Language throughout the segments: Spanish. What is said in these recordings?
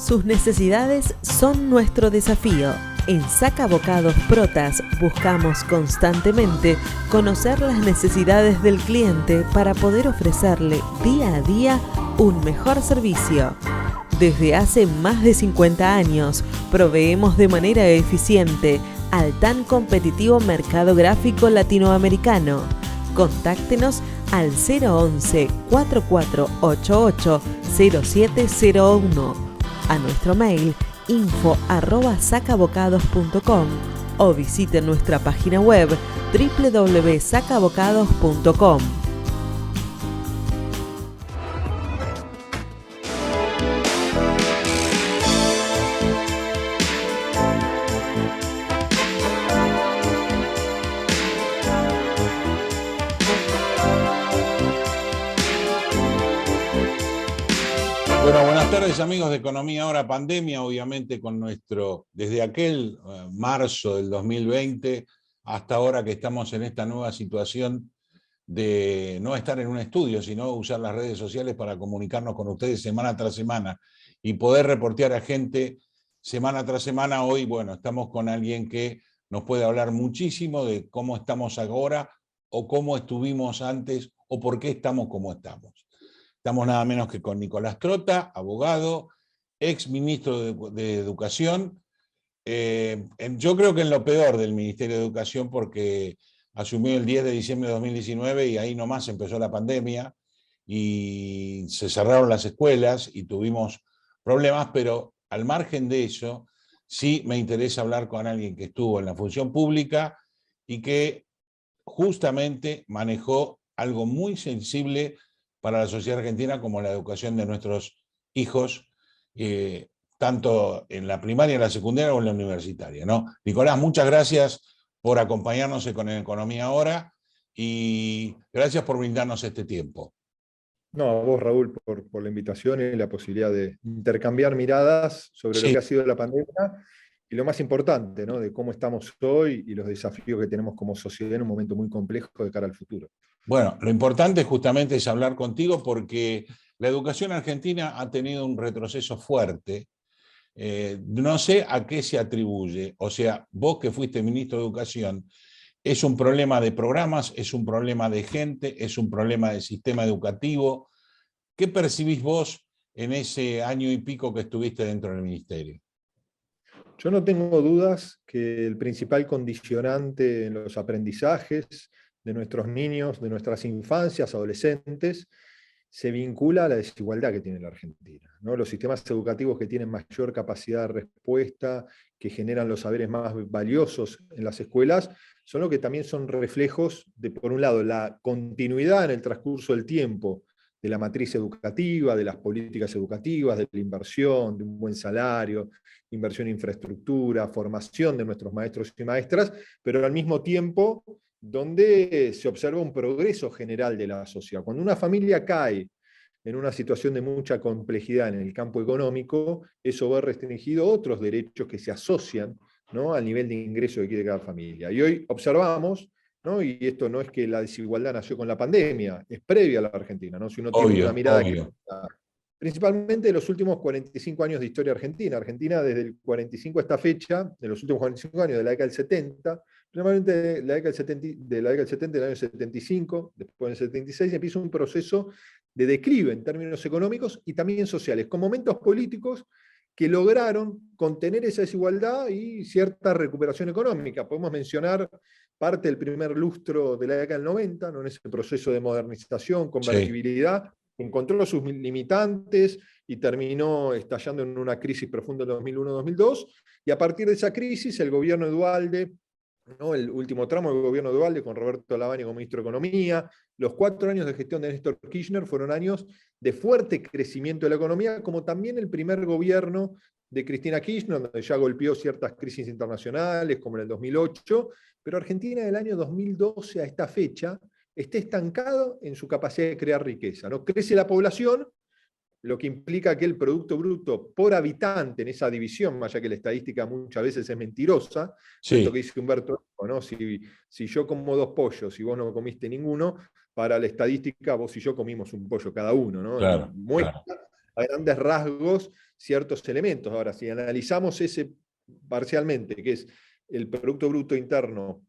Sus necesidades son nuestro desafío. En Saca Bocados Protas buscamos constantemente conocer las necesidades del cliente para poder ofrecerle día a día un mejor servicio. Desde hace más de 50 años proveemos de manera eficiente al tan competitivo mercado gráfico latinoamericano. Contáctenos al 011 4488 0701, a nuestro mail info@sacabocados.com o visite nuestra página web www.sacabocados.com. Bueno, buenas tardes amigos de Economía Ahora Pandemia, obviamente con desde aquel marzo del 2020 hasta ahora que estamos en esta nueva situación de no estar en un estudio, sino usar las redes sociales para comunicarnos con ustedes semana tras semana y poder reportear a gente semana tras semana. Hoy, bueno, estamos con alguien que nos puede hablar muchísimo de cómo estamos ahora o cómo estuvimos antes o por qué estamos como estamos. Estamos nada menos que con Nicolás Trota, abogado, ex ministro de Educación. Yo creo que en lo peor del Ministerio de Educación, porque asumió el 10 de diciembre de 2019 y ahí nomás empezó la pandemia y se cerraron las escuelas y tuvimos problemas, pero al margen de eso, sí me interesa hablar con alguien que estuvo en la función pública y que justamente manejó algo muy sensible para la sociedad argentina como la educación de nuestros hijos, tanto en la primaria, en la secundaria o en la universitaria, ¿no? Nicolás, muchas gracias por acompañarnos con Economía Ahora y gracias por brindarnos este tiempo. No, a vos, Raúl, por la invitación y la posibilidad de intercambiar miradas sobre lo que ha sido la pandemia y lo más importante, ¿no?, de cómo estamos hoy y los desafíos que tenemos como sociedad en un momento muy complejo de cara al futuro. Bueno, lo importante justamente es hablar contigo porque la educación argentina ha tenido un retroceso fuerte. No sé a qué se atribuye. O sea, vos que fuiste ministro de Educación, ¿es un problema de programas, es un problema de gente, es un problema del sistema educativo? ¿Qué percibís vos en ese año y pico que estuviste dentro del ministerio? Yo no tengo dudas que el principal condicionante en los aprendizajes de nuestros niños, de nuestras infancias, adolescentes, se vincula a la desigualdad que tiene la Argentina, ¿no? Los sistemas educativos que tienen mayor capacidad de respuesta, que generan los saberes más valiosos en las escuelas, son los que también son reflejos de, por un lado, la continuidad en el transcurso del tiempo de la matriz educativa, de las políticas educativas, de la inversión, de un buen salario, inversión en infraestructura, formación de nuestros maestros y maestras, pero al mismo tiempo donde se observa un progreso general de la sociedad. Cuando una familia cae en una situación de mucha complejidad en el campo económico, eso va restringido a otros derechos que se asocian, ¿no?, al nivel de ingreso que quiere cada familia. Y hoy observamos, ¿no?, y esto no es que la desigualdad nació con la pandemia, es previa a la Argentina, ¿no? Si uno tiene una mirada principalmente de los últimos 45 años de historia argentina. Argentina desde el 45 a esta fecha, de los últimos 45 años de la década del 70, primeramente de la década del 70, del año 75, después del 76, empieza un proceso de declive en términos económicos y también sociales, con momentos políticos que lograron contener esa desigualdad y cierta recuperación económica. Podemos mencionar parte del primer lustro de la década del 90, ¿no?, en ese proceso de modernización, convertibilidad, encontró sus limitantes y terminó estallando en una crisis profunda en 2001-2002, y a partir de esa crisis el gobierno de Duhalde, ¿no?, el último tramo del gobierno de Duhalde con Roberto Lavagna como ministro de Economía, los 4 años de gestión de Néstor Kirchner fueron años de fuerte crecimiento de la economía, como también el primer gobierno de Cristina Kirchner, donde ya golpeó ciertas crisis internacionales, como en el 2008, pero Argentina del año 2012 a esta fecha está estancado en su capacidad de crear riqueza, ¿no? Crece la población, lo que implica que el Producto Bruto por habitante en esa división, más allá que la estadística muchas veces es mentirosa, esto que dice Humberto, ¿no?, si yo como 2 pollos y vos no comiste ninguno, para la estadística vos y yo comimos un pollo cada uno, ¿no? Claro, Muestra a grandes rasgos ciertos elementos. Ahora, si analizamos ese parcialmente, que es el Producto Bruto Interno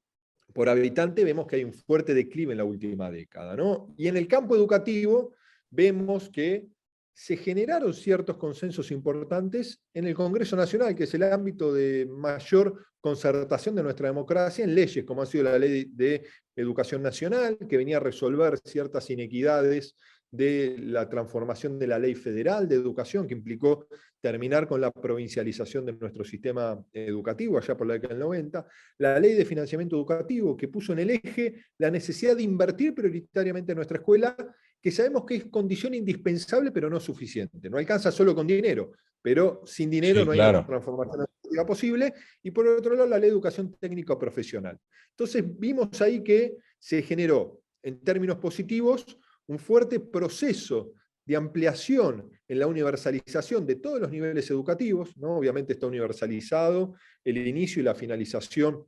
por habitante, vemos que hay un fuerte declive en la última década, ¿no? Y en el campo educativo vemos que se generaron ciertos consensos importantes en el Congreso Nacional, que es el ámbito de mayor concertación de nuestra democracia, en leyes, como ha sido la Ley de Educación Nacional, que venía a resolver ciertas inequidades de la transformación de la Ley Federal de Educación, que implicó terminar con la provincialización de nuestro sistema educativo, allá por la década del 90, la Ley de Financiamiento Educativo, que puso en el eje la necesidad de invertir prioritariamente en nuestra escuela, que sabemos que es condición indispensable, pero no suficiente. No alcanza solo con dinero, pero sin dinero Sí, no hay claro. transformación educativa posible. Y por otro lado, la Ley de Educación Técnico Profesional. Entonces vimos ahí que se generó, en términos positivos, un fuerte proceso de ampliación en la universalización de todos los niveles educativos, ¿no? Obviamente está universalizado el inicio y la finalización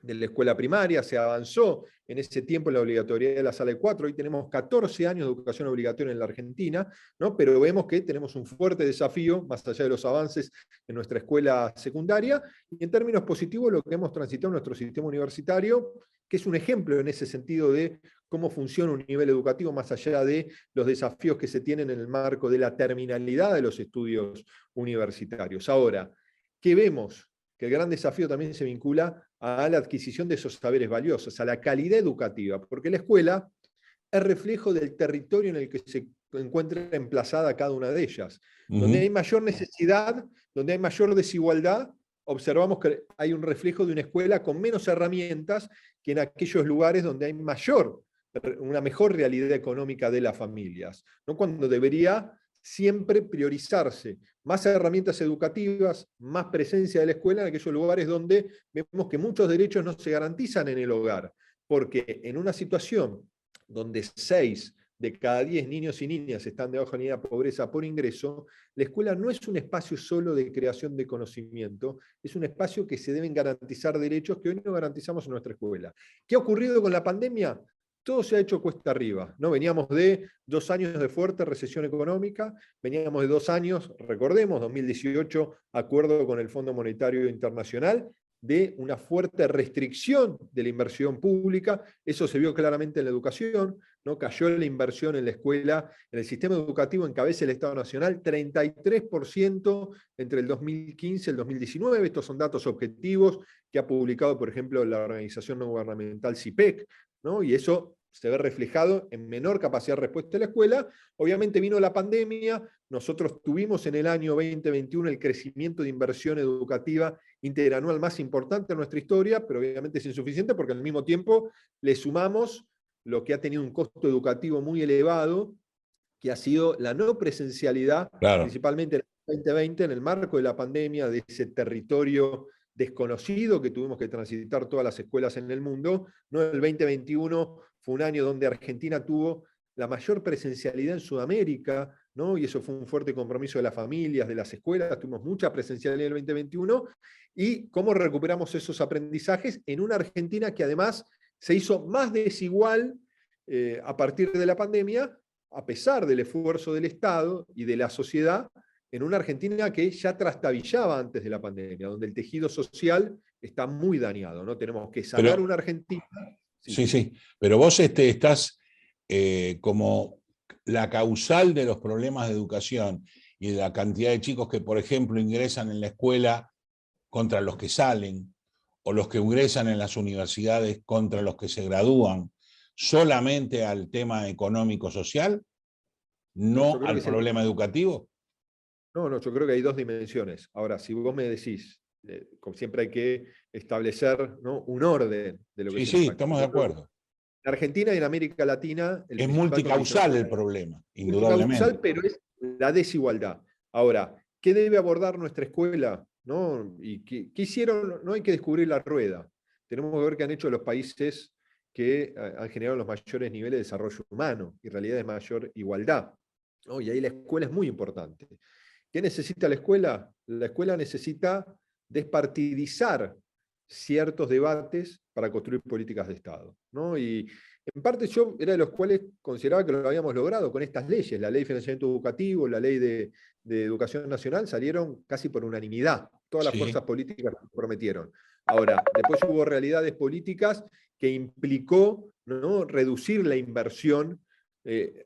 de la escuela primaria, se avanzó en ese tiempo en la obligatoriedad de la sala de 4, hoy tenemos 14 años de educación obligatoria en la Argentina, ¿no? Pero vemos que tenemos un fuerte desafío, más allá de los avances en nuestra escuela secundaria, y en términos positivos lo que hemos transitado en nuestro sistema universitario, que es un ejemplo en ese sentido de cómo funciona un nivel educativo más allá de los desafíos que se tienen en el marco de la terminalidad de los estudios universitarios. Ahora, ¿qué vemos? Que el gran desafío también se vincula a la adquisición de esos saberes valiosos, a la calidad educativa, porque la escuela es reflejo del territorio en el que se encuentra emplazada cada una de ellas. Donde hay mayor necesidad, donde hay mayor desigualdad, observamos que hay un reflejo de una escuela con menos herramientas que en aquellos lugares donde hay una mejor realidad económica de las familias, ¿no? Cuando debería siempre priorizarse más herramientas educativas, más presencia de la escuela en aquellos lugares donde vemos que muchos derechos no se garantizan en el hogar, porque en una situación donde 6 de cada 10 niños y niñas están debajo de la línea de pobreza por ingreso, la escuela no es un espacio solo de creación de conocimiento, es un espacio que se deben garantizar derechos que hoy no garantizamos en nuestra escuela. ¿Qué ha ocurrido con la pandemia? Todo se ha hecho cuesta arriba, ¿no? Veníamos de 2 años de fuerte recesión económica, veníamos de 2 años, recordemos, 2018, acuerdo con el Fondo Monetario Internacional, de una fuerte restricción de la inversión pública. Eso se vio claramente en la educación, ¿no? Cayó la inversión en la escuela, en el sistema educativo encabeza el Estado Nacional, 33% entre el 2015 y el 2019. Estos son datos objetivos que ha publicado, por ejemplo, la organización no gubernamental CIPEC, ¿no? Y eso se ve reflejado en menor capacidad de respuesta de la escuela. Obviamente vino la pandemia, nosotros tuvimos en el año 2021 el crecimiento de inversión educativa interanual más importante en nuestra historia, pero obviamente es insuficiente porque al mismo tiempo le sumamos lo que ha tenido un costo educativo muy elevado, que ha sido la no presencialidad, Claro. principalmente en el 2020, en el marco de la pandemia, de ese territorio desconocido que tuvimos que transitar todas las escuelas en el mundo. ¿No? El 2021 fue un año donde Argentina tuvo la mayor presencialidad en Sudamérica, ¿no? Y eso fue un fuerte compromiso de las familias, de las escuelas, tuvimos mucha presencialidad en el 2021, y cómo recuperamos esos aprendizajes en una Argentina que además se hizo más desigual a partir de la pandemia, a pesar del esfuerzo del Estado y de la sociedad, en una Argentina que ya trastabillaba antes de la pandemia, donde el tejido social está muy dañado, ¿no? Tenemos que sanar una Argentina. Sí. Pero vos estás como la causal de los problemas de educación y de la cantidad de chicos que, por ejemplo, ingresan en la escuela contra los que salen, o los que ingresan en las universidades contra los que se gradúan, solamente al tema económico-social, no al problema educativo. No, yo creo que hay 2 dimensiones. Ahora, si vos me decís, como siempre hay que establecer, ¿no?, un orden de lo que se Sí, estamos de acuerdo. En Argentina y en América Latina... Es multicausal el problema, indudablemente. Multicausal, pero es la desigualdad. Ahora, ¿qué debe abordar nuestra escuela? ¿No? ¿Y qué hicieron? No hay que descubrir la rueda. Tenemos que ver qué han hecho los países que han generado los mayores niveles de desarrollo humano y realidad de mayor igualdad, ¿no? Y ahí la escuela es muy importante. ¿Qué necesita la escuela? La escuela necesita despartidizar ciertos debates para construir políticas de Estado, ¿no? Y En parte yo era de los cuales consideraba que lo habíamos logrado con estas leyes. La ley de financiamiento educativo, la ley de educación nacional, salieron casi por unanimidad. Todas las Sí. fuerzas políticas se prometieron. Ahora, después hubo realidades políticas que implicó, ¿no?, reducir la inversión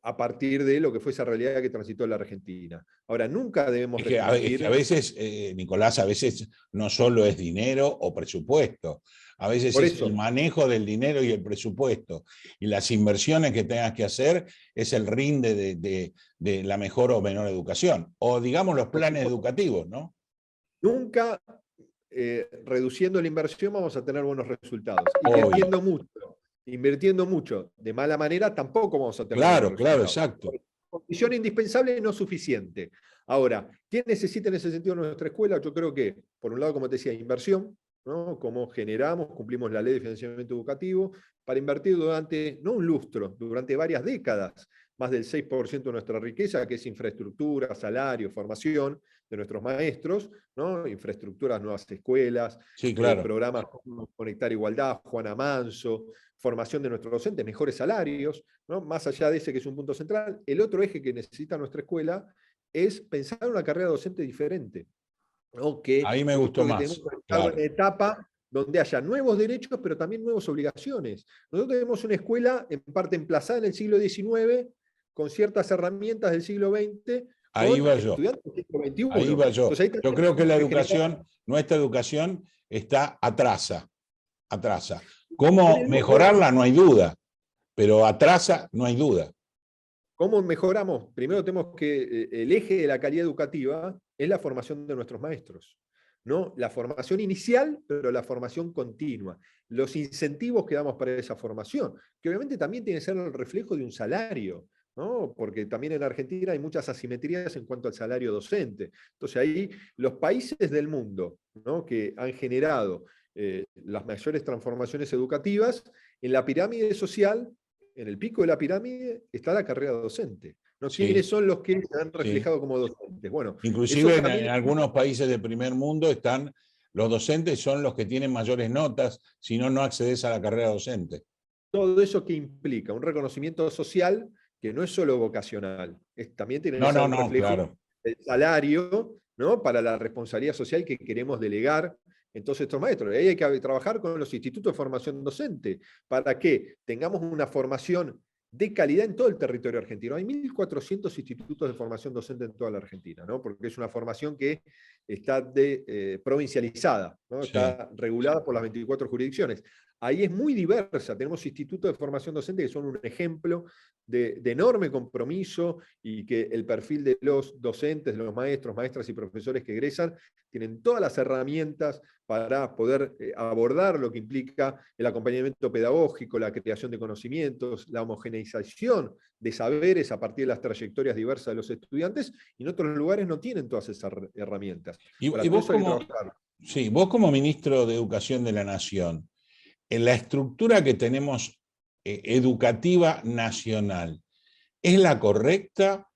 a partir de lo que fue esa realidad que transitó la Argentina. Ahora, nunca debemos Es que restringir. a veces, Nicolás, a veces no solo es dinero o presupuesto, a veces Por es eso, el manejo del dinero y el presupuesto. Y las inversiones que tengas que hacer es el rinde de la mejor o menor educación. O digamos los planes educativos, ¿no? nunca reduciendo la inversión vamos a tener buenos resultados. Obvio. Invirtiendo mucho de mala manera tampoco vamos a tener buenos Claro, claro, resultados. exacto. Condición indispensable no suficiente. Ahora, ¿qué necesita en ese sentido nuestra escuela? Yo creo que, por un lado, como te decía, inversión, ¿no? Cómo generamos, cumplimos la ley de financiamiento educativo, para invertir durante, no un lustro, durante varias décadas, más del 6% de nuestra riqueza, que es infraestructura, salario, formación de nuestros maestros, ¿no? Infraestructuras, nuevas escuelas, Sí, claro. programas como Conectar Igualdad, Juana Manso, formación de nuestros docentes, mejores salarios, ¿no? Más allá de ese que es un punto central. El otro eje que necesita nuestra escuela es pensar una carrera docente diferente, ¿no? Que Ahí me yo gustó creo que tenemos más, que estar en claro. una etapa donde haya nuevos derechos, pero también nuevas obligaciones. Nosotros tenemos una escuela en parte emplazada en el siglo XIX, con ciertas herramientas del siglo XX, Ahí con va yo. estudiantes del siglo Ahí XXI. va yo. Entonces ahí Yo también creo que la tenemos que generar. educación, nuestra educación está atrasa. En ¿Cómo el mundo, mejorarla? No hay duda, pero atrasa, no hay duda. ¿cómo mejoramos? Primero tenemos que el eje de la calidad educativa es la formación de nuestros maestros, ¿no? La formación inicial, pero la formación continua. Los incentivos que damos para esa formación, que obviamente también tiene que ser el reflejo de un salario, ¿no? Porque también en Argentina hay muchas asimetrías en cuanto al salario docente. Entonces ahí los países del mundo, ¿no?, que han generado las mayores transformaciones educativas, en la pirámide social, en el pico de la pirámide, está la carrera docente, ¿no? ¿Quiénes Sí, son los que se han sí. reflejado como docentes? Bueno, eso Inclusive en también, algunos países del primer mundo están, los docentes son los que tienen mayores notas, si no, no accedes a la carrera docente. todo eso que implica un reconocimiento social que no es solo vocacional, también tiene que No, ser no, un no, reflejo claro. del salario, ¿no?, para la responsabilidad social que queremos delegar en todos estos maestros. Ahí hay que trabajar con los institutos de formación docente para que tengamos una formación de calidad en todo el territorio argentino. Hay 1.400 institutos de formación docente en toda la Argentina, ¿no?, porque es una formación que está provincializada, ¿no?, Sí. está regulada por las 24 jurisdicciones. Ahí es muy diversa, tenemos institutos de formación docente que son un ejemplo de enorme compromiso y que el perfil de los docentes, de los maestros, maestras y profesores que egresan, tienen todas las herramientas para poder abordar lo que implica el acompañamiento pedagógico, la creación de conocimientos, la homogeneización de saberes a partir de las trayectorias diversas de los estudiantes, y en otros lugares no tienen todas esas herramientas. Ahora, Y todo vos eso hay que como, trabajar. sí, vos como ministro de Educación de la Nación, en la estructura que tenemos educativa nacional, ¿es la correcta?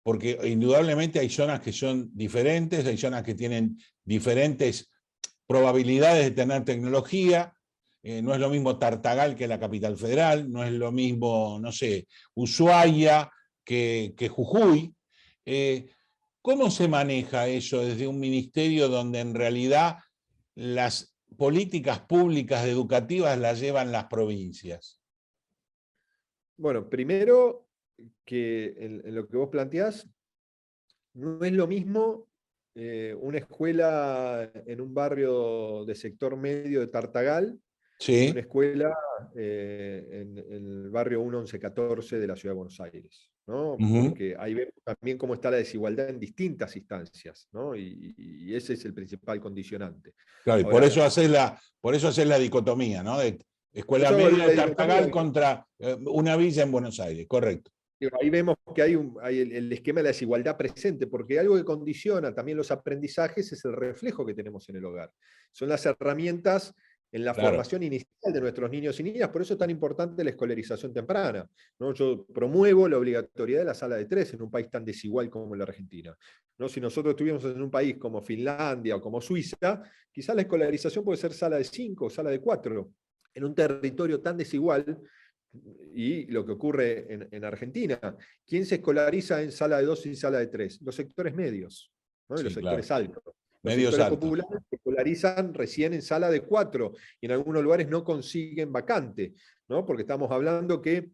Porque indudablemente hay zonas que son diferentes, hay zonas que tienen diferentes probabilidades de tener tecnología. No es lo mismo Tartagal que la capital federal, no es lo mismo, no sé, Ushuaia que Jujuy. ¿Cómo se maneja eso desde un ministerio donde en realidad las políticas públicas educativas las llevan las provincias? Bueno, primero que en lo que vos planteás, no es lo mismo una escuela en un barrio de sector medio de Tartagal que una Sí. escuela en el barrio 1114 de la Ciudad de Buenos Aires, ¿no? Uh-huh. Porque ahí vemos también cómo está la desigualdad en distintas instancias, ¿no? Y ese es el principal condicionante. Claro, y Ahora, por eso haces la dicotomía, ¿no? De por escuela eso hago media la de dicotomía. Tartagal contra una villa en Buenos Aires, correcto. Ahí vemos que hay el esquema de la desigualdad presente, porque algo que condiciona también los aprendizajes es el reflejo que tenemos en el hogar. Son las herramientas en la Claro. formación inicial de nuestros niños y niñas, por eso es tan importante la escolarización temprana, ¿no? Yo promuevo la obligatoriedad de la sala de 3 en un país tan desigual como la Argentina, ¿no? Si nosotros estuviéramos en un país como Finlandia o como Suiza, quizás la escolarización puede ser sala de 5 o sala de 4. En un territorio tan desigual, y lo que ocurre en Argentina. ¿Quién se escolariza en sala de 2 y sala de 3? Los sectores medios, ¿no? Y los Sí, sectores claro. altos. Los Medios sectores altos. populares se escolarizan recién en sala de 4 y en algunos lugares no consiguen vacante, ¿no? Porque estamos hablando que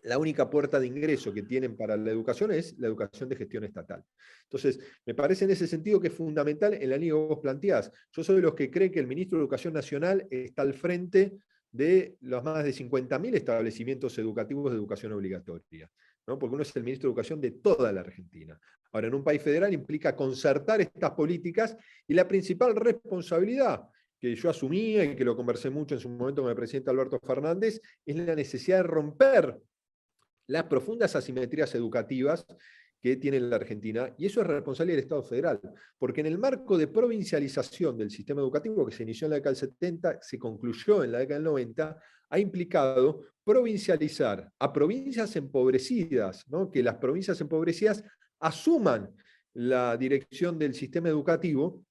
la única puerta de ingreso que tienen para la educación es la educación de gestión estatal. Entonces, me parece en ese sentido que es fundamental en la línea que vos planteás. Yo soy de los que creen que el ministro de Educación Nacional está al frente de los más de 50.000 establecimientos educativos de educación obligatoria, ¿no? Porque uno es el ministro de Educación de toda la Argentina. Ahora, en un país federal implica concertar estas políticas y la principal responsabilidad que yo asumía y que lo conversé mucho en su momento con el presidente Alberto Fernández, es la necesidad de romper las profundas asimetrías educativas que tiene la Argentina, y eso es responsabilidad del Estado federal, porque en el marco de provincialización del sistema educativo que se inició en la década del 70, se concluyó en la década del 90, ha implicado provincializar a provincias empobrecidas, ¿no? Que las provincias empobrecidas asuman la dirección del sistema educativo,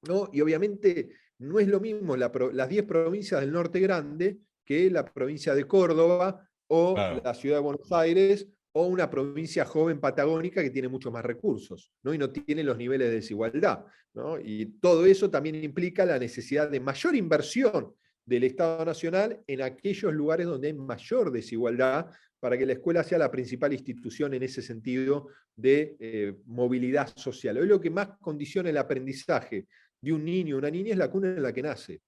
¿no? Y obviamente no es lo mismo las 10 provincias del norte grande que la provincia de Córdoba o Claro. la ciudad de Buenos Aires o una provincia joven patagónica que tiene muchos más recursos, ¿no? Y no tiene los niveles de desigualdad, ¿no? Y todo eso también implica la necesidad de mayor inversión del Estado Nacional en aquellos lugares donde hay mayor desigualdad para que la escuela sea la principal institución en ese sentido de movilidad social. Hoy lo que más condiciona el aprendizaje de un niño o una niña es la cuna en la que nace.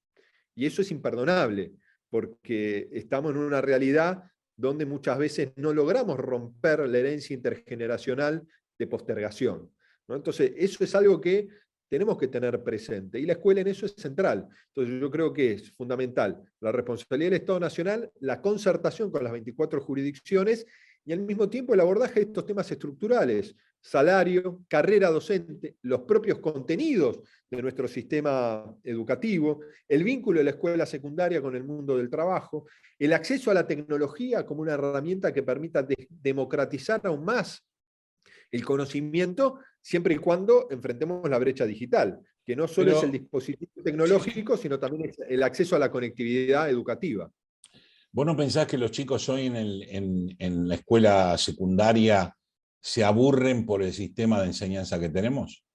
Y eso es imperdonable, porque estamos en una realidad donde muchas veces no logramos romper la herencia intergeneracional de postergación, ¿no? Entonces, eso es algo que tenemos que tener presente, y la escuela en eso es central. Entonces, yo creo que es fundamental la responsabilidad del Estado Nacional, la concertación con las 24 jurisdicciones, y al mismo tiempo el abordaje de estos temas estructurales: salario, carrera docente, los propios contenidos de nuestro sistema educativo, el vínculo de la escuela secundaria con el mundo del trabajo, el acceso a la tecnología como una herramienta que permita democratizar aún más el conocimiento, siempre y cuando enfrentemos la brecha digital, que no solo es el dispositivo tecnológico, sino también es el acceso a la conectividad educativa. ¿Vos no pensás que los chicos hoy en la escuela secundaria se aburren por el sistema de enseñanza que tenemos?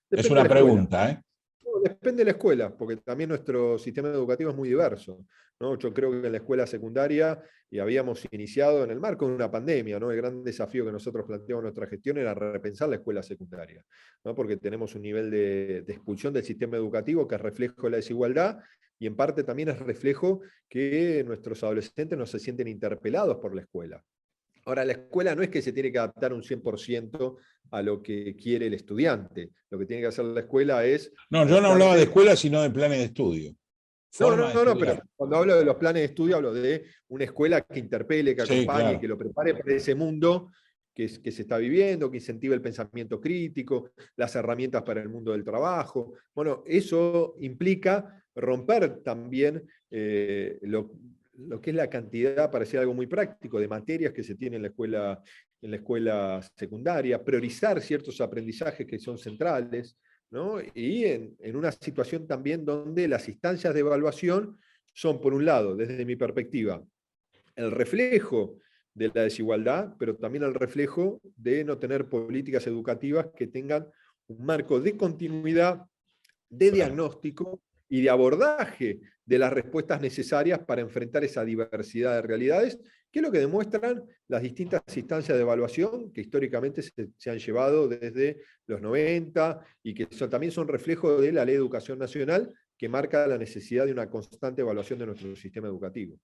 Depende Es una de la escuela. pregunta, ¿eh? No, depende de la escuela, porque también nuestro sistema educativo es muy diverso, ¿no? Yo creo que en la escuela secundaria, y habíamos iniciado en el marco de una pandemia, ¿no? El gran desafío que nosotros planteamos en nuestra gestión era repensar la escuela secundaria, ¿no? Porque tenemos un nivel de expulsión del sistema educativo que es reflejo de la desigualdad, y en parte también es reflejo que nuestros adolescentes no se sienten interpelados por la escuela. Ahora, la escuela no es que se tiene que adaptar un 100% a lo que quiere el estudiante. Lo que tiene que hacer la escuela es... No, yo no hablaba de escuela, sino de planes de estudio. No, pero cuando hablo de los planes de estudio, hablo de una escuela que interpele, que acompañe, sí, claro, que lo prepare para ese mundo que se está viviendo, que incentive el pensamiento crítico, las herramientas para el mundo del trabajo. Bueno, eso implica romper también lo que es la cantidad, para decir algo muy práctico, de materias que se tiene en la escuela secundaria, priorizar ciertos aprendizajes que son centrales, ¿no? Y en una situación también donde las instancias de evaluación son, por un lado, desde mi perspectiva, el reflejo de la desigualdad, pero también el reflejo de no tener políticas educativas que tengan un marco de continuidad, de diagnóstico y de abordaje de las respuestas necesarias para enfrentar esa diversidad de realidades, que es lo que demuestran las distintas instancias de evaluación que históricamente se han llevado desde los 90 y que también son reflejo de la Ley de Educación Nacional, que marca la necesidad de una constante evaluación de nuestro sistema educativo.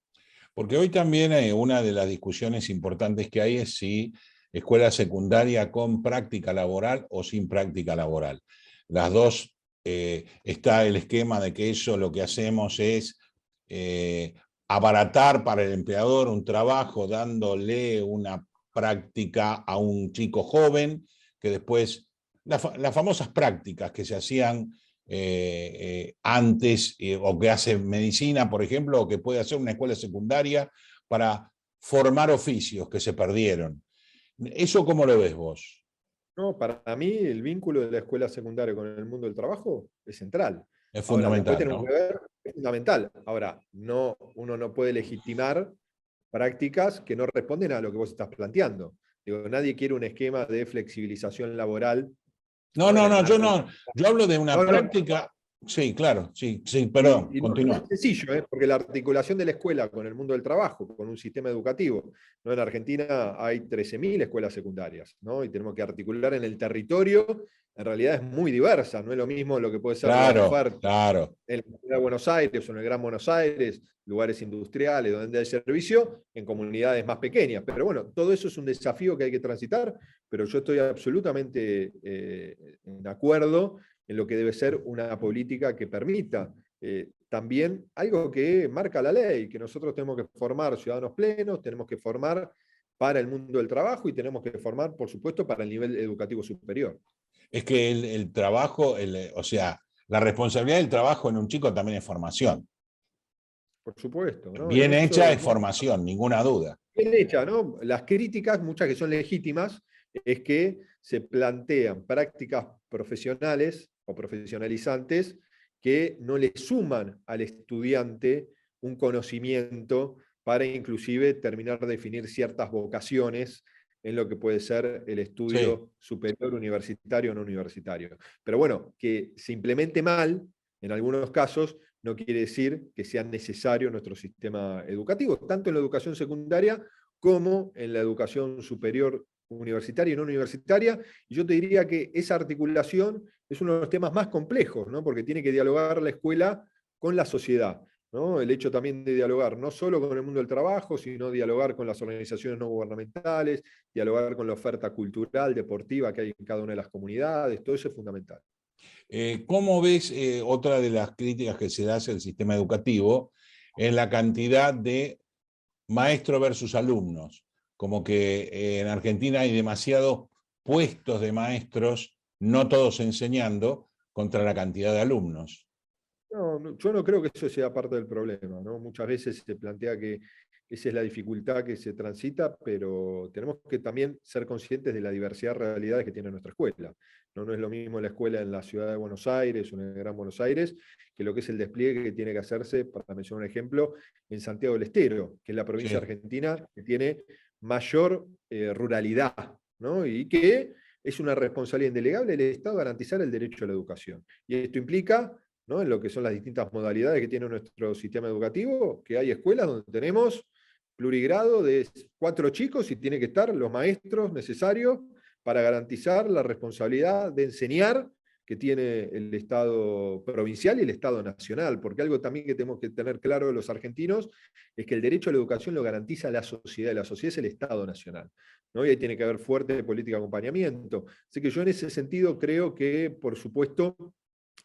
Porque hoy también una de las discusiones importantes que hay es si escuela secundaria con práctica laboral o sin práctica laboral. Las dos, está el esquema de que eso lo que hacemos es abaratar para el empleador un trabajo dándole una práctica a un chico joven, que después, las famosas prácticas que se hacían antes, o que hace medicina, por ejemplo, o que puede hacer una escuela secundaria para formar oficios que se perdieron. ¿Eso cómo lo ves vos? No, para mí el vínculo de la escuela secundaria con el mundo del trabajo es central. Es fundamental. Ahora, ¿no? Es fundamental. Ahora, uno no puede legitimar prácticas que no responden a lo que vos estás planteando. Digo, nadie quiere un esquema de flexibilización laboral. No, En no, el no, yo marco. no. Yo hablo de una No, no, práctica. Sí, claro, sí, sí, perdón, y no es continúa. sencillo, porque la articulación de la escuela con el mundo del trabajo, con un sistema educativo, ¿no? En Argentina hay 13.000 escuelas secundarias, ¿no? Y tenemos que articular en el territorio, en realidad es muy diversa, no es lo mismo lo que puede ser la Claro, oferta claro. en la ciudad de Buenos Aires o en el Gran Buenos Aires, lugares industriales donde hay servicio, en comunidades más pequeñas. Pero bueno, todo eso es un desafío que hay que transitar, pero yo estoy absolutamente en acuerdo en lo que debe ser una política que permita también algo que marca la ley, que nosotros tenemos que formar ciudadanos plenos, tenemos que formar para el mundo del trabajo y tenemos que formar, por supuesto, para el nivel educativo superior. Es que el trabajo, o sea, la responsabilidad del trabajo en un chico también es formación. Por supuesto, ¿no? En Bien hecha es eso, formación, ninguna duda. bien hecha, ¿no? Las críticas, muchas que son legítimas, es que se plantean prácticas profesionales o profesionalizantes que no le suman al estudiante un conocimiento para inclusive terminar de definir ciertas vocaciones en lo que puede ser el Sí. estudio superior universitario o no universitario. Pero bueno, que se implemente mal, en algunos casos, no quiere decir que sea necesario nuestro sistema educativo, tanto en la educación secundaria como en la educación superior universitaria y no universitaria. Y yo te diría que esa articulación es uno de los temas más complejos, ¿no? Porque tiene que dialogar la escuela con la sociedad, ¿no? El hecho también de dialogar no solo con el mundo del trabajo, sino dialogar con las organizaciones no gubernamentales, dialogar con la oferta cultural, deportiva que hay en cada una de las comunidades, todo eso es fundamental. ¿Cómo ves otra de las críticas que se da hacia el sistema educativo en la cantidad de maestro versus alumnos? Como que en Argentina hay demasiados puestos de maestros, no todos enseñando, contra la cantidad de alumnos. No, yo no creo que eso sea parte del problema, ¿no? Muchas veces se plantea que esa es la dificultad que se transita, pero tenemos que también ser conscientes de la diversidad de realidades que tiene nuestra escuela. No, no es lo mismo la escuela en la ciudad de Buenos Aires o en el Gran Buenos Aires, que lo que es el despliegue que tiene que hacerse, para mencionar un ejemplo, en Santiago del Estero, que es la provincia Sí. argentina que tiene mayor ruralidad, ¿no? Y que es una responsabilidad indelegable del Estado garantizar el derecho a la educación. Y esto implica, ¿no? En lo que son las distintas modalidades que tiene nuestro sistema educativo, que hay escuelas donde tenemos plurigrado de 4 chicos y tiene que estar los maestros necesarios para garantizar la responsabilidad de enseñar que tiene el Estado provincial y el Estado nacional, porque algo también que tenemos que tener claro los argentinos es que el derecho a la educación lo garantiza la sociedad, y la sociedad es el Estado nacional, ¿no? Y ahí tiene que haber fuerte política de acompañamiento. Así que yo en ese sentido creo que, por supuesto,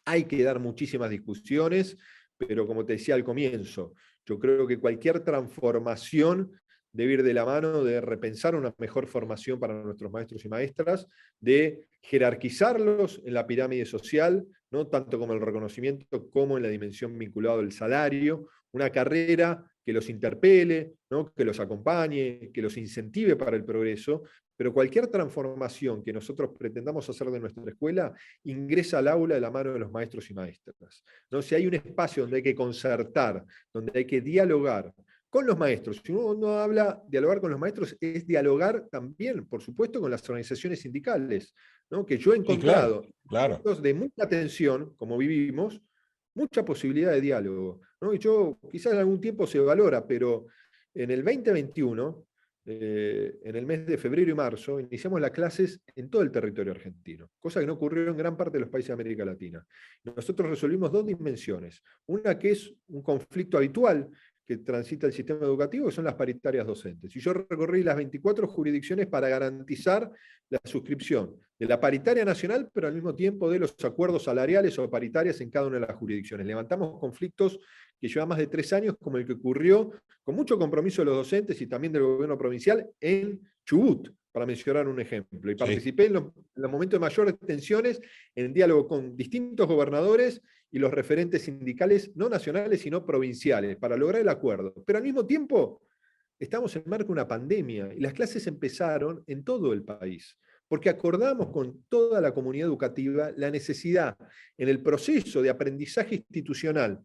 hay que dar muchísimas discusiones, pero como te decía al comienzo, yo creo que cualquier transformación debe ir de la mano de repensar una mejor formación para nuestros maestros y maestras, de jerarquizarlos en la pirámide social, ¿no? Tanto como el reconocimiento como en la dimensión vinculada al salario, una carrera que los interpele, ¿no? Que los acompañe, que los incentive para el progreso, pero cualquier transformación que nosotros pretendamos hacer de nuestra escuela ingresa al aula de la mano de los maestros y maestras, ¿no? Si hay un espacio donde hay que concertar, donde hay que dialogar con los maestros, si uno habla dialogar con los maestros, es dialogar también, por supuesto, con las organizaciones sindicales, ¿no? Que yo he Sí, claro, encontrado claro. de mucha tensión, como vivimos, mucha posibilidad de diálogo, ¿no? Y yo quizás en algún tiempo se valora, pero en el 2021, en el mes de febrero y marzo, iniciamos las clases en todo el territorio argentino, cosa que no ocurrió en gran parte de los países de América Latina. Nosotros resolvimos 2 dimensiones. Una que es un conflicto habitual que transita el sistema educativo, que son las paritarias docentes. Y yo recorrí las 24 jurisdicciones para garantizar la suscripción de la paritaria nacional, pero al mismo tiempo de los acuerdos salariales o paritarias en cada una de las jurisdicciones. Levantamos conflictos que llevan más de 3 años, como el que ocurrió con mucho compromiso de los docentes y también del gobierno provincial en Chubut, para mencionar un ejemplo. Y participé en los momentos de mayores tensiones en diálogo con distintos gobernadores y los referentes sindicales, no nacionales, sino provinciales, para lograr el acuerdo. Pero al mismo tiempo, estamos en marco de una pandemia y las clases empezaron en todo el país, porque acordamos con toda la comunidad educativa la necesidad en el proceso de aprendizaje institucional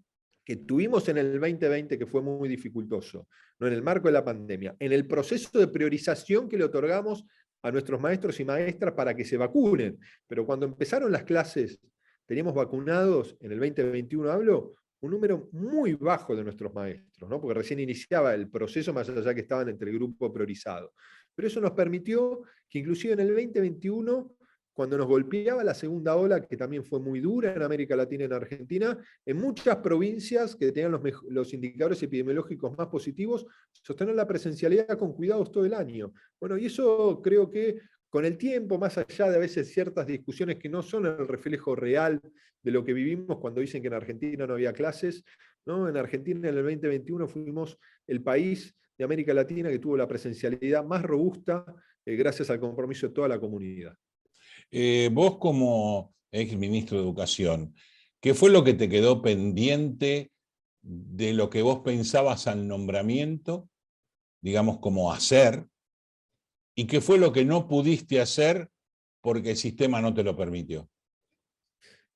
que tuvimos en el 2020, que fue muy dificultoso, no en el marco de la pandemia, en el proceso de priorización que le otorgamos a nuestros maestros y maestras para que se vacunen. Pero cuando empezaron las clases, teníamos vacunados, en el 2021 hablo, un número muy bajo de nuestros maestros, ¿no? Porque recién iniciaba el proceso, más allá que estaban entre el grupo priorizado. Pero eso nos permitió que inclusive en el 2021, cuando nos golpeaba la segunda ola, que también fue muy dura en América Latina y en Argentina, en muchas provincias que tenían los indicadores epidemiológicos más positivos, sostener la presencialidad con cuidados todo el año. Bueno, y eso creo que con el tiempo, más allá de a veces ciertas discusiones que no son el reflejo real de lo que vivimos cuando dicen que en Argentina no había clases, ¿no? En Argentina en el 2021 fuimos el país de América Latina que tuvo la presencialidad más robusta gracias al compromiso de toda la comunidad. Vos como ex ministro de Educación, ¿qué fue lo que te quedó pendiente de lo que vos pensabas al nombramiento, digamos, como hacer, y qué fue lo que no pudiste hacer porque el sistema no te lo permitió?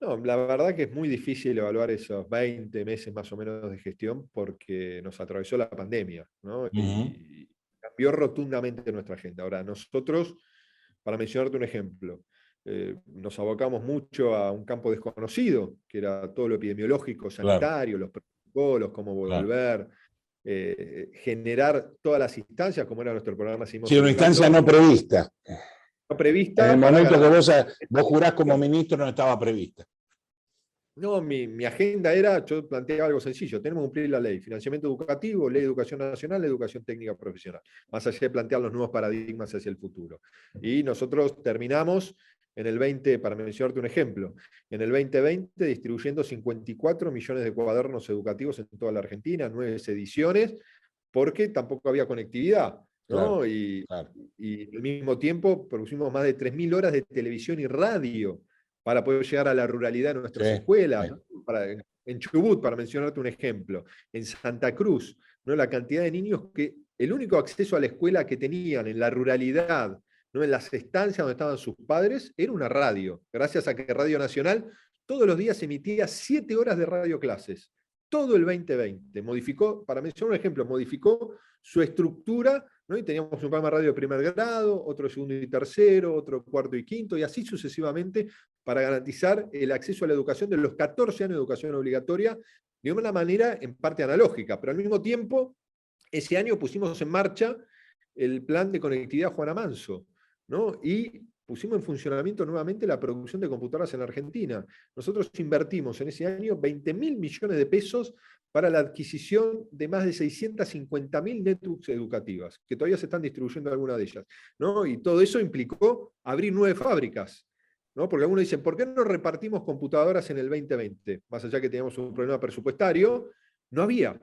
No, la verdad que es muy difícil evaluar esos 20 meses más o menos de gestión porque nos atravesó la pandemia, ¿no? Y cambió rotundamente nuestra agenda. Ahora, nosotros, para mencionarte un ejemplo, nos abocamos mucho a un campo desconocido, que era todo lo epidemiológico, sanitario, los protocolos, cómo volver, generar todas las instancias, como era nuestro programa Seguimos Sí, una Educando, instancia no prevista. no prevista. En el para momento que garantizar vos jurás como ministro no estaba prevista. No, mi agenda era, yo planteaba algo sencillo, tenemos que cumplir la ley, financiamiento educativo, ley de educación nacional, educación técnica profesional, más allá de plantear los nuevos paradigmas hacia el futuro. Y nosotros terminamos en el 20, para mencionarte un ejemplo, en el 2020 distribuyendo 54 millones de cuadernos educativos en toda la Argentina, 9 ediciones, porque tampoco había conectividad, ¿no? Claro, y claro. al mismo tiempo producimos más de 3.000 horas de televisión y radio para poder llegar a la ruralidad de nuestras escuelas, sí. ¿no? En Chubut, para mencionarte un ejemplo, en Santa Cruz, ¿no? La cantidad de niños que el único acceso a la escuela que tenían en la ruralidad, ¿no? En las estancias donde estaban sus padres, era una radio, gracias a que Radio Nacional todos los días emitía 7 horas de radioclases, todo el 2020, modificó, para mencionar un ejemplo, modificó su estructura, ¿no? Y teníamos un programa de radio de primer grado, otro de segundo y tercero, otro cuarto y quinto, y así sucesivamente, para garantizar el acceso a la educación de los 14 años de educación obligatoria, de una manera en parte analógica, pero al mismo tiempo, ese año pusimos en marcha el plan de conectividad Juana Manso, ¿no? Y pusimos en funcionamiento nuevamente la producción de computadoras en Argentina. Nosotros invertimos en ese año 20.000 millones de pesos para la adquisición de más de 650.000 netbooks educativas, que todavía se están distribuyendo algunas de ellas, ¿no? Y todo eso implicó abrir 9 fábricas, ¿no? Porque algunos dicen, ¿por qué no repartimos computadoras en el 2020? Más allá que teníamos un problema presupuestario, no había,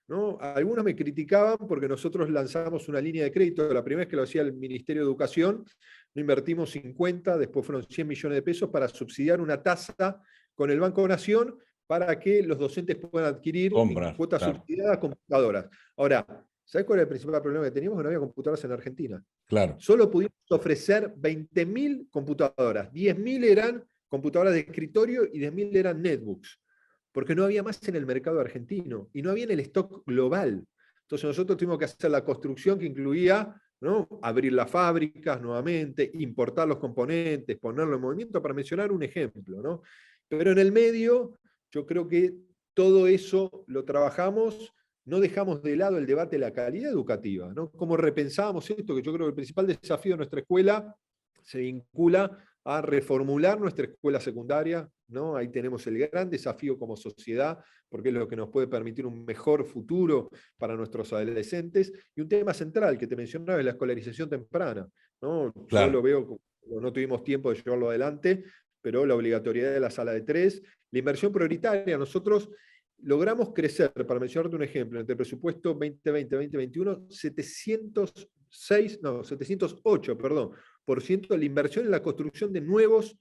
¿no? Algunos me criticaban porque nosotros lanzamos una línea de crédito, la primera vez que lo hacía el Ministerio de Educación, no invertimos 50, después fueron 100 millones de pesos para subsidiar una tasa con el Banco Nación para que los docentes puedan adquirir en cuotas subsidiadas computadoras. Ahora, ¿sabes cuál era el principal problema que teníamos? Que no había computadoras en Argentina. Claro. Solo pudimos ofrecer 20.000 computadoras, 10.000 eran computadoras de escritorio y 10.000 eran netbooks, porque no había más en el mercado argentino y no había en el stock global. Entonces nosotros tuvimos que hacer la construcción que incluía, ¿no? Abrir las fábricas nuevamente, importar los componentes, ponerlo en movimiento, para mencionar un ejemplo, ¿no? Pero en el medio, yo creo que todo eso lo trabajamos, no dejamos de lado el debate de la calidad educativa, ¿no? Cómo repensábamos esto, que yo creo que el principal desafío de nuestra escuela se vincula a reformular nuestra escuela secundaria, ¿no? Ahí tenemos el gran desafío como sociedad, porque es lo que nos puede permitir un mejor futuro para nuestros adolescentes. Y un tema central que te mencionaba es la escolarización temprana, ¿no? Claro. Yo lo veo, no tuvimos tiempo de llevarlo adelante, pero la obligatoriedad de la sala de 3, la inversión prioritaria, nosotros logramos crecer, para mencionarte un ejemplo, entre el presupuesto 2020-2021, 708%, la inversión en la construcción de nuevos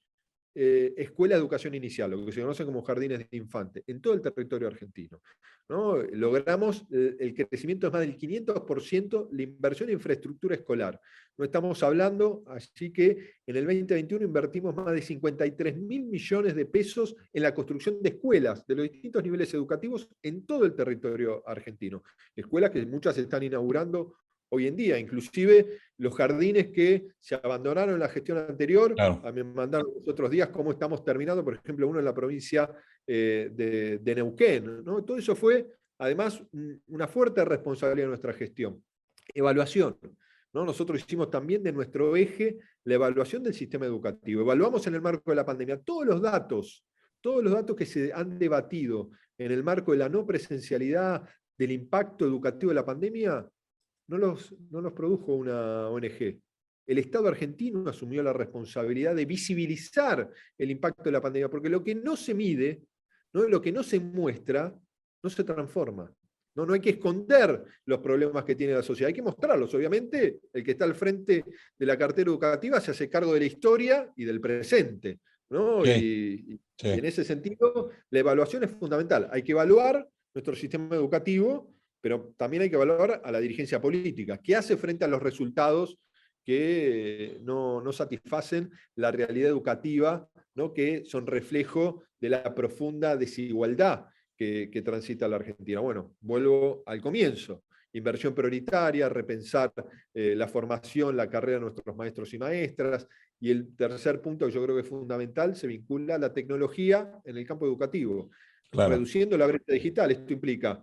escuela de educación inicial, lo que se conoce como jardines de infante, en todo el territorio argentino, ¿no? Logramos el crecimiento de más del 500% la inversión en infraestructura escolar. No estamos hablando, así que en el 2021 invertimos más de 53.000 millones de pesos en la construcción de escuelas de los distintos niveles educativos en todo el territorio argentino. Escuelas que muchas se están inaugurando hoy en día, inclusive los jardines que se abandonaron en la gestión anterior. Claro. Me mandaron los otros días cómo estamos terminando, por ejemplo, uno en la provincia de Neuquén, ¿no? Todo eso fue, además, una fuerte responsabilidad de nuestra gestión. Evaluación, ¿no? Nosotros hicimos también de nuestro eje la evaluación del sistema educativo. Evaluamos en el marco de la pandemia todos los datos que se han debatido en el marco de la no presencialidad, del impacto educativo de la pandemia, no los produjo una ONG. El Estado argentino asumió la responsabilidad de visibilizar el impacto de la pandemia, porque lo que no se mide, ¿no? Lo que no se muestra, no se transforma. No hay que esconder los problemas que tiene la sociedad, hay que mostrarlos. Obviamente, el que está al frente de la cartera educativa se hace cargo de la historia y del presente, ¿no? Sí. Y en ese sentido, la evaluación es fundamental. Hay que evaluar nuestro sistema educativo, pero también hay que evaluar a la dirigencia política. ¿Qué hace frente a los resultados que no satisfacen la realidad educativa, ¿no? Que son reflejo de la profunda desigualdad que transita la Argentina? Bueno, vuelvo al comienzo. Inversión prioritaria, repensar la formación, la carrera de nuestros maestros y maestras. Y el tercer punto que yo creo que es fundamental, se vincula a la tecnología en el campo educativo. Claro. Reduciendo la brecha digital. Esto implica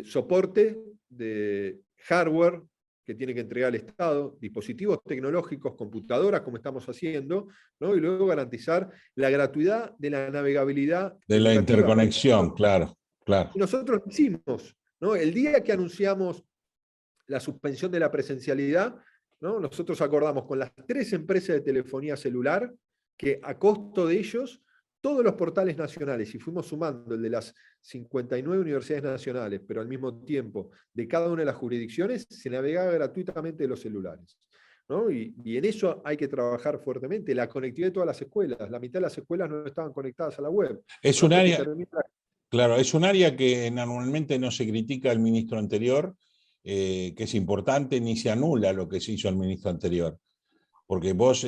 soporte de hardware que tiene que entregar el Estado, dispositivos tecnológicos, computadoras, como estamos haciendo, ¿no? Y luego garantizar la gratuidad de la navegabilidad. De la interconexión, claro. Y nosotros lo hicimos, ¿no? El día que anunciamos la suspensión de la presencialidad, ¿no? Nosotros acordamos con las 3 empresas de telefonía celular que a costo de ellos, todos los portales nacionales, y fuimos sumando el de las 59 universidades nacionales, pero al mismo tiempo de cada una de las jurisdicciones, se navegaba gratuitamente de los celulares, ¿no? Y en eso hay que trabajar fuertemente. La conectividad de todas las escuelas, la mitad de las escuelas no estaban conectadas a la web. Es un área, claro, es un área que normalmente no se critica al ministro anterior, que es importante, ni se anula lo que se hizo al ministro anterior. Porque vos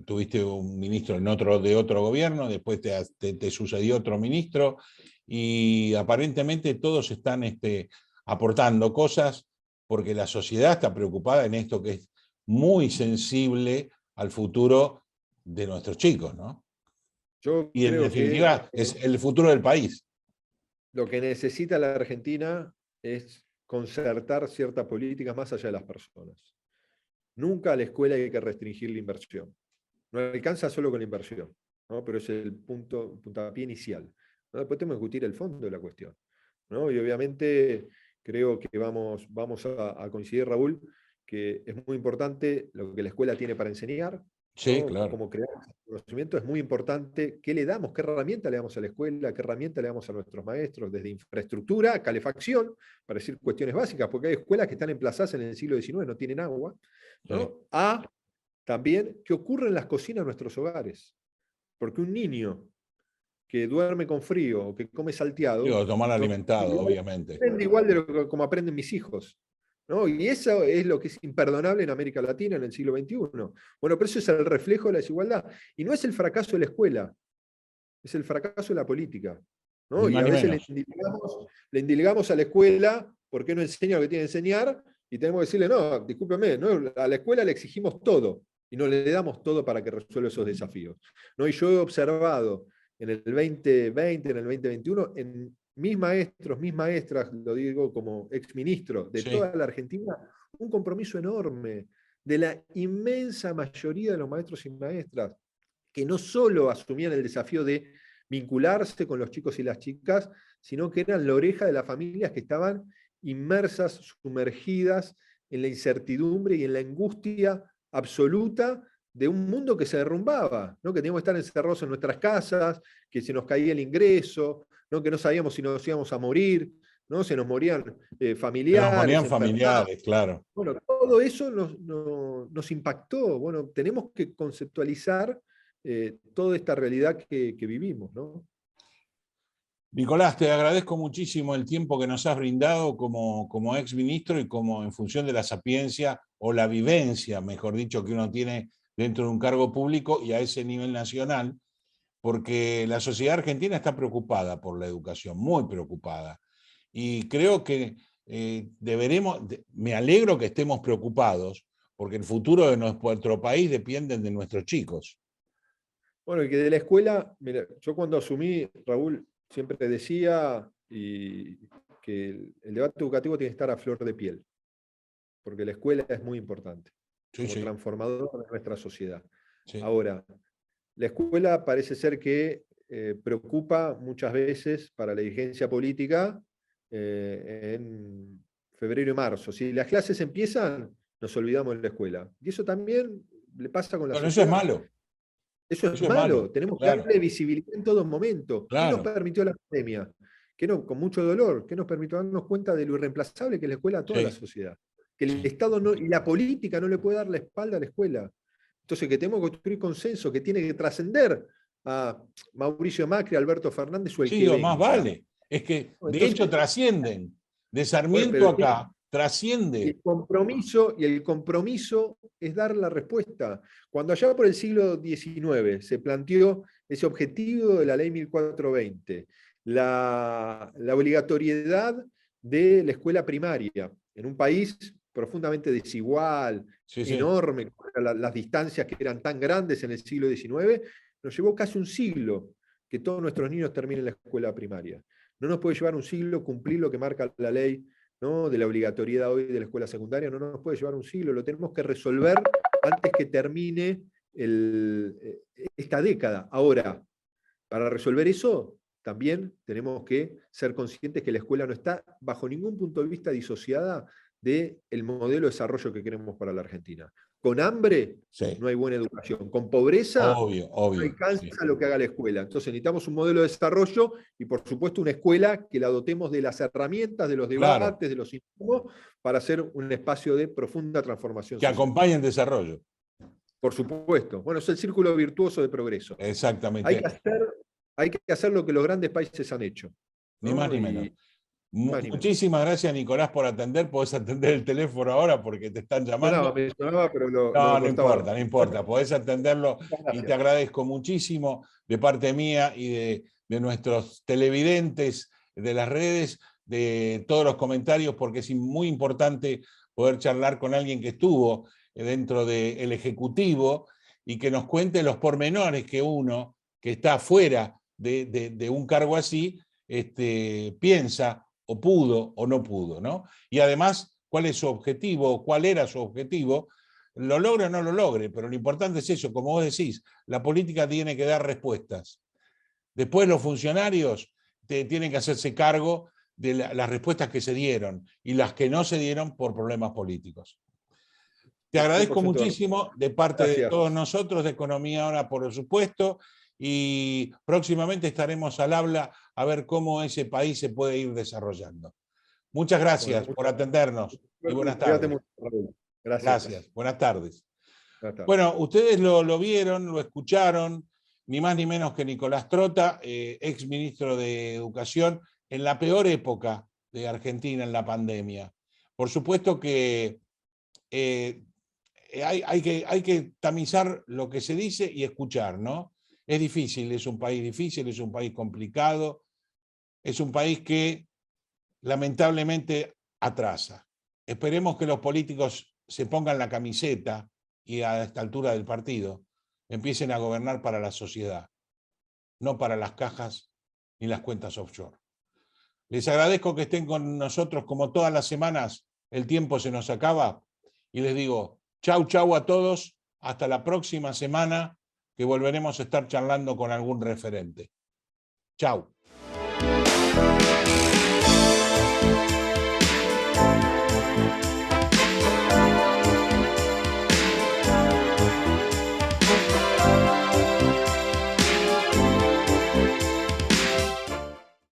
tuviste un ministro de otro gobierno, después te sucedió otro ministro, y aparentemente todos están aportando cosas, porque la sociedad está preocupada en esto que es muy sensible al futuro de nuestros chicos, ¿no? Y en definitiva es el futuro del país. Lo que necesita la Argentina es concertar ciertas políticas más allá de las personas. Nunca a la escuela hay que restringir la inversión. No alcanza solo con la inversión, ¿no? Pero es el puntapié inicial, ¿no? Después tenemos que discutir el fondo de la cuestión, ¿no? Y obviamente creo que vamos a coincidir, Raúl, que es muy importante lo que la escuela tiene para enseñar. Sí, ¿no? claro. Como crear conocimiento es muy importante. ¿Qué le damos? ¿Qué herramienta le damos a la escuela? ¿Qué herramienta le damos a nuestros maestros? Desde infraestructura, calefacción, para decir cuestiones básicas, porque hay escuelas que están emplazadas en el siglo XIX, no tienen agua, ¿no? Sí. A también qué ocurre en las cocinas de nuestros hogares. Porque un niño que duerme con frío o que come salteado, Lo mal alimentado, obviamente. Aprende igual de como aprenden mis hijos, ¿no? Y eso es lo que es imperdonable en América Latina en el siglo XXI. Bueno, pero eso es el reflejo de la desigualdad. Y no es el fracaso de la escuela, es el fracaso de la política, ¿no? Y a veces le indignamos a la escuela porque no enseña lo que tiene que enseñar, y tenemos que decirle, no, discúlpeme, ¿no? A la escuela le exigimos todo, y no le damos todo para que resuelva esos desafíos, ¿no? Y yo he observado en el 2020, en el 2021, en mis maestros, mis maestras, lo digo como exministro de toda la Argentina, un compromiso enorme de la inmensa mayoría de los maestros y maestras, que no solo asumían el desafío de vincularse con los chicos y las chicas, sino que eran la oreja de las familias que estaban inmersas, sumergidas en la incertidumbre y en la angustia absoluta de un mundo que se derrumbaba, ¿no? Que teníamos que estar encerrados en nuestras casas, que se nos caía el ingreso, ¿no? Que no sabíamos si nos íbamos a morir, ¿no? Se nos morían familiares. Se nos morían familiares, claro. Bueno, todo eso nos impactó. Bueno, tenemos que conceptualizar toda esta realidad que vivimos, ¿no? Nicolás, te agradezco muchísimo el tiempo que nos has brindado como ex ministro y como en función de la sapiencia o la vivencia, mejor dicho, que uno tiene dentro de un cargo público y a ese nivel nacional, porque la sociedad argentina está preocupada por la educación, muy preocupada. Y creo que me alegro que estemos preocupados, porque el futuro de nuestro país depende de nuestros chicos. Bueno, y que de la escuela, mira, yo cuando asumí, Raúl, siempre decía que el debate educativo tiene que estar a flor de piel, porque la escuela es muy importante, Sí, como sí. transformador de nuestra sociedad. Sí. Ahora, la escuela parece ser que preocupa muchas veces para la dirigencia política en febrero y marzo. Si las clases empiezan, nos olvidamos de la escuela. Y eso también le pasa con la Bueno, eso es sociedad. malo. Eso es Eso es malo. malo, Tenemos que claro. darle visibilidad en todo momento. ¿Qué nos Claro. permitió la pandemia? Que no, con mucho dolor, que nos permitió darnos cuenta de lo irreemplazable que es la escuela a toda la Sí, sociedad. Que el sí. Estado y la política no le puede dar la espalda a la escuela. Entonces, que tenemos que construir consenso, que tiene que trascender a Mauricio Macri, a Alberto Fernández o el Sí, que o más venga. vale. Es que, de Entonces, hecho, trascienden. De bueno, Sarmiento pero acá, trasciende. el compromiso es dar la respuesta. Cuando allá por el siglo XIX se planteó ese objetivo de la ley 1420, la obligatoriedad de la escuela primaria, en un país profundamente desigual, Sí, sí. enorme, las distancias que eran tan grandes en el siglo XIX, nos llevó casi un siglo que todos nuestros niños terminen la escuela primaria. No nos puede llevar un siglo cumplir lo que marca la ley, ¿no?, de la obligatoriedad hoy de la escuela secundaria, no nos puede llevar un siglo, lo tenemos que resolver antes que termine esta década. Ahora, para resolver eso, también tenemos que ser conscientes que la escuela no está bajo ningún punto de vista disociada del modelo de desarrollo que queremos para la Argentina. Con hambre Sí. no hay buena educación, con pobreza Obvio, no obvio. alcanza Sí. lo que haga la escuela. Entonces necesitamos un modelo de desarrollo y por supuesto una escuela que la dotemos de las herramientas, de los debates, Claro. de los insumos, para hacer un espacio de profunda transformación Que social. acompañe el desarrollo. Por supuesto. Bueno, es el círculo virtuoso de progreso. Exactamente. Hay que hacer lo que los grandes países han hecho, ¿no? Ni más ni menos. Muchísimas gracias, Nicolás, por atender. Podés atender el teléfono ahora porque te están llamando. Me sonaba, pero lo No, no cortaba. importa, no importa. Podés atenderlo y te agradezco muchísimo de parte mía y de nuestros televidentes de las redes, de todos los comentarios, porque es muy importante poder charlar con alguien que estuvo dentro del Ejecutivo y que nos cuente los pormenores que uno que está fuera de un cargo así piensa o pudo o no pudo, ¿no? Y además, ¿cuál es su objetivo? ¿Cuál era su objetivo? Lo logre o no lo logre, pero lo importante es eso, como vos decís, la política tiene que dar respuestas. Después los funcionarios tienen que hacerse cargo de las respuestas que se dieron y las que no se dieron por problemas políticos. Te agradezco muchísimo de parte de todos nosotros, de Economía Ahora, por supuesto, y próximamente estaremos al habla a ver cómo ese país se puede ir desarrollando. Muchas gracias por atendernos y buenas tardes. Gracias. Buenas tardes. Bueno, ustedes lo vieron, lo escucharon, ni más ni menos que Nicolás Trota, ex ministro de Educación, en la peor época de Argentina en la pandemia. Por supuesto que hay que tamizar lo que se dice y escuchar, ¿no? Es difícil, es un país difícil, es un país complicado, es un país que lamentablemente atrasa. Esperemos que los políticos se pongan la camiseta y a esta altura del partido empiecen a gobernar para la sociedad, no para las cajas ni las cuentas offshore. Les agradezco que estén con nosotros como todas las semanas. El tiempo se nos acaba y les digo chau, chau a todos. Hasta la próxima semana que volveremos a estar charlando con algún referente. Chau.